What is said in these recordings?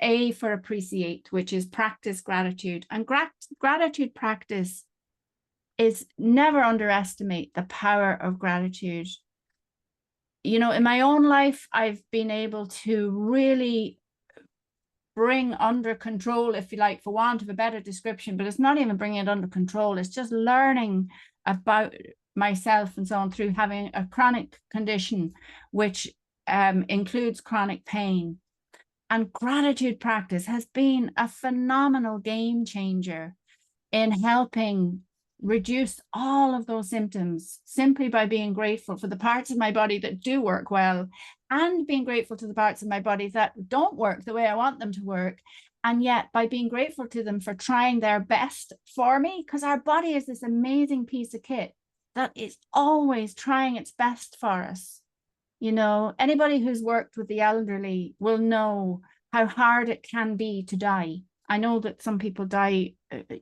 A for appreciate, which is practice gratitude. And gratitude practice is never underestimate the power of gratitude. You know, in my own life, I've been able to really bring under control, if you like, for want of a better description, but it's not even bringing it under control. It's just learning about myself and so on through having a chronic condition, which includes chronic pain. And gratitude practice has been a phenomenal game changer in helping reduce all of those symptoms simply by being grateful for the parts of my body that do work well, and being grateful to the parts of my body that don't work the way I want them to work. And yet by being grateful to them for trying their best for me, because our body is this amazing piece of kit that is always trying its best for us. You know, anybody who's worked with the elderly will know how hard it can be to die. I know that some people die,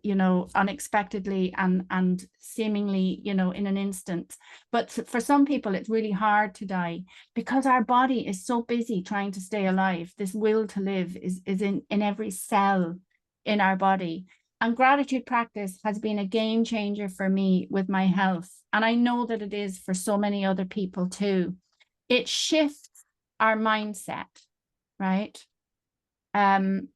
you know, unexpectedly and seemingly, you know, in an instant. But for some people, it's really hard to die because our body is so busy trying to stay alive. This will to live is in every cell in our body. And gratitude practice has been a game changer for me with my health. And I know that it is for so many other people too. It shifts our mindset, right? And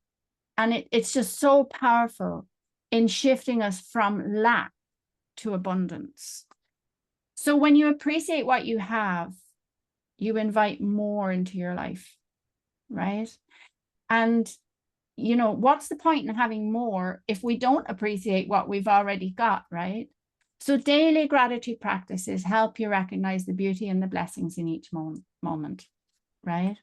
it's just so powerful in shifting us from lack to abundance. So when you appreciate what you have, you invite more into your life, right? And, you know, what's the point in having more if we don't appreciate what we've already got, right? So daily gratitude practices help you recognize the beauty and the blessings in each moment, right?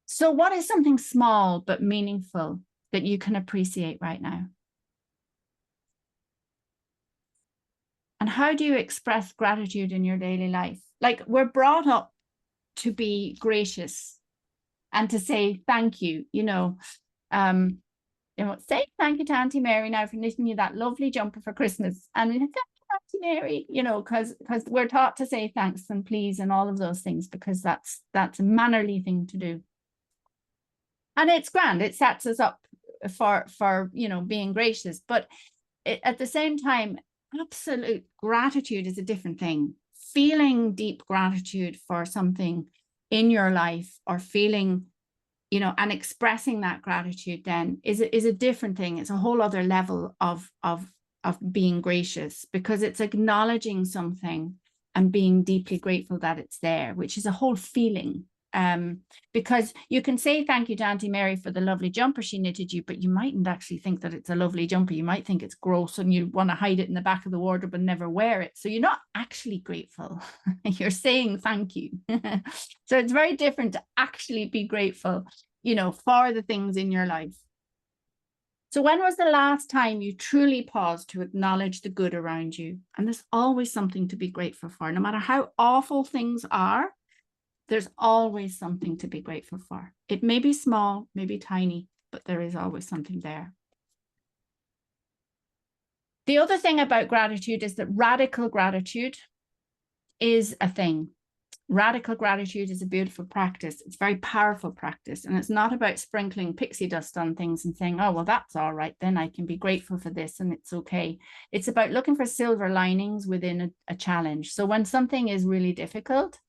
So what is something small but meaningful that you can appreciate right now? And how do you express gratitude in your daily life? Like, we're brought up to be gracious and to say thank you, you know, say thank you to Auntie Mary now for knitting you that lovely jumper for Christmas. And thank you, Auntie Mary, you know, because we're taught to say thanks and please and all of those things, because that's a mannerly thing to do. And it's grand. It sets us up for you know, being gracious. But at the same time, absolute gratitude is a different thing. Feeling deep gratitude for something in your life, or feeling, you know, and expressing that gratitude then is a different thing. It's a whole other level of being gracious, because it's acknowledging something and being deeply grateful that it's there, which is a whole feeling. Because you can say thank you to Auntie Mary for the lovely jumper she knitted you, but you mightn't actually think that it's a lovely jumper. You might think it's gross and you want to hide it in the back of the wardrobe and never wear it. So you're not actually grateful. You're saying thank you. So it's very different to actually be grateful, you know, for the things in your life. So when was the last time you truly paused to acknowledge the good around you? And there's always something to be grateful for. No matter how awful things are, there's always something to be grateful for. It may be small, maybe tiny, but there is always something there. The other thing about gratitude is that radical gratitude is a thing. Radical gratitude is a beautiful practice. It's a very powerful practice. And it's not about sprinkling pixie dust on things and saying, oh, well, that's all right, then I can be grateful for this and it's okay. It's about looking for silver linings within a challenge. So when something is really difficult,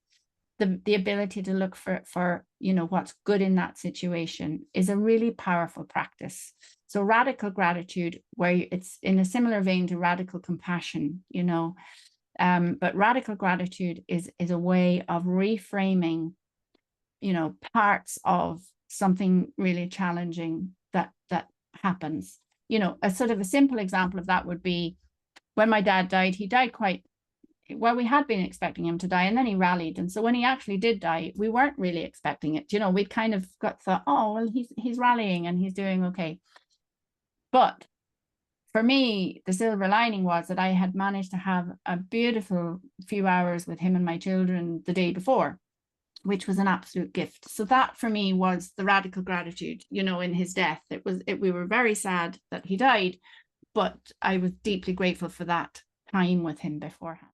the ability to look for, you know, what's good in that situation is a really powerful practice. So radical gratitude, where it's in a similar vein to radical compassion, you know, but radical gratitude is a way of reframing, you know, parts of something really challenging that happens. You know, a sort of a simple example of that would be when my dad died. He died quite well. We had been expecting him to die, and then he rallied. And so when he actually did die, we weren't really expecting it. You know, we'd kind of thought, oh, well, he's rallying and he's doing okay. But for me, the silver lining was that I had managed to have a beautiful few hours with him and my children the day before, which was an absolute gift. So that for me was the radical gratitude, you know, in his death. We were very sad that he died, but I was deeply grateful for that time with him beforehand.